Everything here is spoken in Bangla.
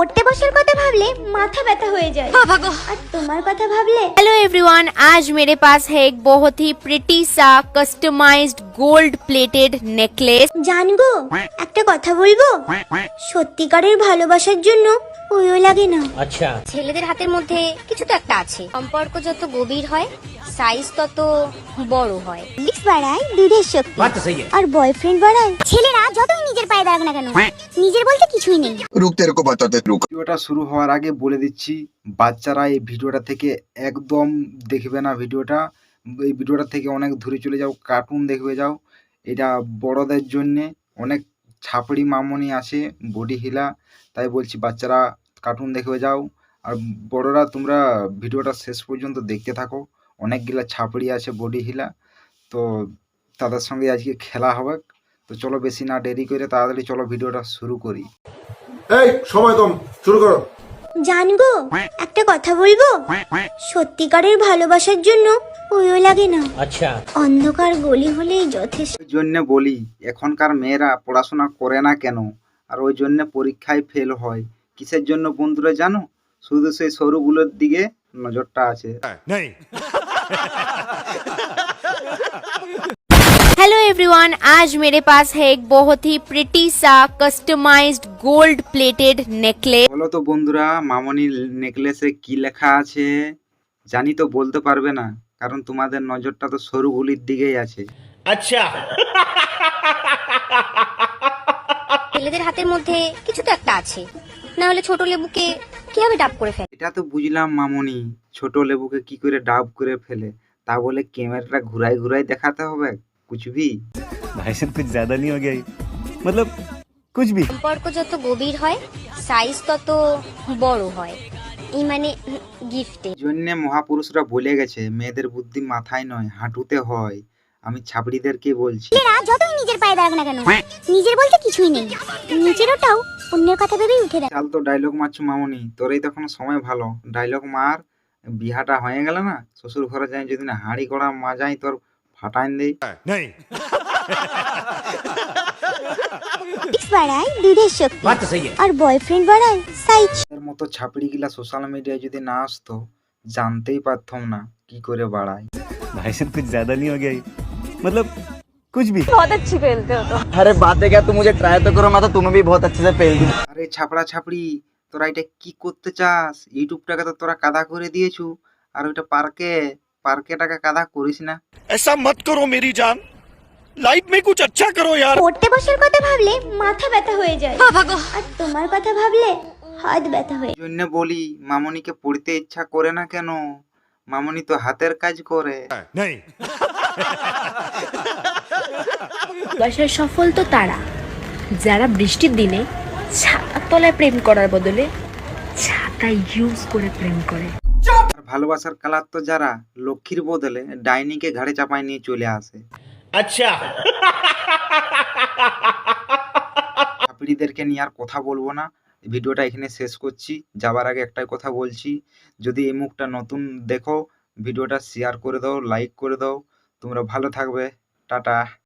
পড়তে বসার কথা ভাবলে माथा ব্যথা হয়ে যায় আর তোমার কথা ভাবলে। हेलो एवरीवन, आज मेरे पास है एक बहुत ही प्रिटी सा कस्टमाइज्ड गोल्ड प्लेटेड नेकलेस। জানগো একটা কথা বলবো, সত্যিকারের ভালোবাসার জন্য ওইও লাগে না। अच्छा ছেলেদের হাতের মধ্যে কিছু তো একটা আছে। সম্পর্ক যত গভীর হয় সাইজ তত বড় হয়। লিপস বাড়ায় দুধের শক্তি बात तो सही है। আর বয়ফ্রেন্ড বাড়ায়। ছেলেরা যতই নিজের পায়ে দাঁড়াক না কেন, নিজের বলতে কিছুই নেই। रुक तेरे को बताते रुक। ভিডিওটা শুরু হওয়ার আগে বলে দিচ্ছি, বাচ্চারা এই ভিডিওটা থেকে একদম দেখবে না। এই ভিডিওটা থেকে অনেক দূরে চলে যাও, কার্টুন দেখবে যাও। এটা বড়দের জন্যে, অনেক ছাপড়ি মামনি আছে বডি হিলা, তাই বলছি বাচ্চারা কার্টুন দেখবে যাও। আর বড়রা তোমরা ভিডিওটা শেষ পর্যন্ত দেখতে থাকো, অনেকগুলা ছাপড়ি আছে বডি হিলা, তো তাদের সঙ্গে আজকে খেলা হবে। তো চলো বেশি না দেরি করে তাড়াতাড়ি চলো ভিডিওটা শুরু করি। এই সময় কম, শুরু করো। জানগো একটা কথা বলবো, সত্যিকারের ভালোবাসার জন্য ওইও লাগে না। अच्छा অন্ধকার গলি হলেই যথেষ্ট। ওই জন্য বলি এখনকার মেয়েরা পড়াশোনা করে না কেন, আর ওই জন্য পরীক্ষায় ফেল হয় কিসের জন্য বন্ধুরা জানো? শুধু সেই সরুগুলোর দিকে নজরটা আছে। हेलो एवरीवन, आज मेरे पास है एक बहुत ही प्रिटी सा कस्टमाइज्ड गोल्ड प्लेटेड नेकलेस। বলো তো বন্ধুরা, মামনি নেকলেসে কি লেখা আছে? জানি তো বলতে পারবে না, কারণ তোমাদের নজরটা তো সরুগুলির দিকেই আছে। अच्छा ছেলেদের হাতের মধ্যে কিছু তো একটা আছে, না হলে ছোট লেবুকে কিভাবে ডাব করে ফেলে। এটা তো বুঝলাম মামনি, ছোট লেবুকে কি করে ডাব করে ফেলে, তা বলে ক্যামেরাটা ঘুরাই ঘুরাই দেখাতে হবে কুছ ভি? भाई साहब कुछ ज्यादा नहीं हो गया ये? मतलब कुछ भी। সম্পর্ক যত গভীর হয় সাইজ তত বড় হয়, এই মানে গিফটে। জন্য মহাপুরুষরা বলে গেছে মেয়েদের বুদ্ধি মাথায় নয় হাঁটুতে হয়। আমি ছাপড়িদেরকে বলছি। ছেলেরা যতই নিজের পায়ে দাঁড়াক না কেন, নিজের বলতে কিছুই নেই। নিজেরটাও অন্যের কথা ভেবেই উঠে দেয়। চাল তো ডায়লগ মারছো মামনি, তোরই তো এখন সময় ভালো, ডায়লগ মার। বিহাটা হয়ে গেল না, শ্বশুর ঘরে যাই যদি না হাঁড়ি কড়া মাজাই তোর ফাটাইন দেই। লিপস বাড়ায় দুধের শক্তি बात तो सही है। আর বয়ফ্রেন্ড বাড়ায় সাইজ। এর মতো ছাপড়ি গিলা সোশ্যাল মিডিয়ায় যদি না আসতো, জানতেই পারতাম না কি করে বাড়ায়। भाई साहब कुछ ज्यादा नहीं हो गया ये? मतलब कुछ भी। अरे बातें क्या, तुम मुझे ट्राई तो करो, मैं तो तुम्हें भी बहुत अच्छे से पेल दूं। আরে ছাপড়া ছাপড়ি, তোরা এটা কি করতে চাস? ইউটিউবটাকে তো তোরা কাদা করে দিয়েছু, আর ওইটা পার্কেটাকে কাদা করিস না। ऐसा मत करो मेरी जान, लाइफ में कुछ अच्छा करो यार। পড়তে বসার কথা ভাবলে মাথা ব্যথা হয়ে যায় আর তোমার কথা ভাবলে হাত ব্যথা হয়ে। এই জন্য বলি মামনিকে পড়তে ইচ্ছা করে না কেন? মামনি তো হাতের কাজ করে। ভালোবাসায় সফল তো তারা যারা বৃষ্টির দিনে ছাতার তলায় প্রেম করার বদলে ছাতা ইউজ করে প্রেম করে। আর ভালোবাসার কালার তো যারা লক্ষ্মীর বদলে ডাইনিকে ঘাড়ে চাপায় নিয়ে চলে আসে। अच्छा ছাপড়িদেরকে নিয়ে আর কথা বলবো না, ভিডিওটা এখানে শেষ করছি। যাবার আগে একটাই কথা বলছি, যদি এই মুখটা নতুন দেখো ভিডিওটা শেয়ার করে দাও, লাইক করে দাও। তোমরা ভালো থাকবে, টাটা।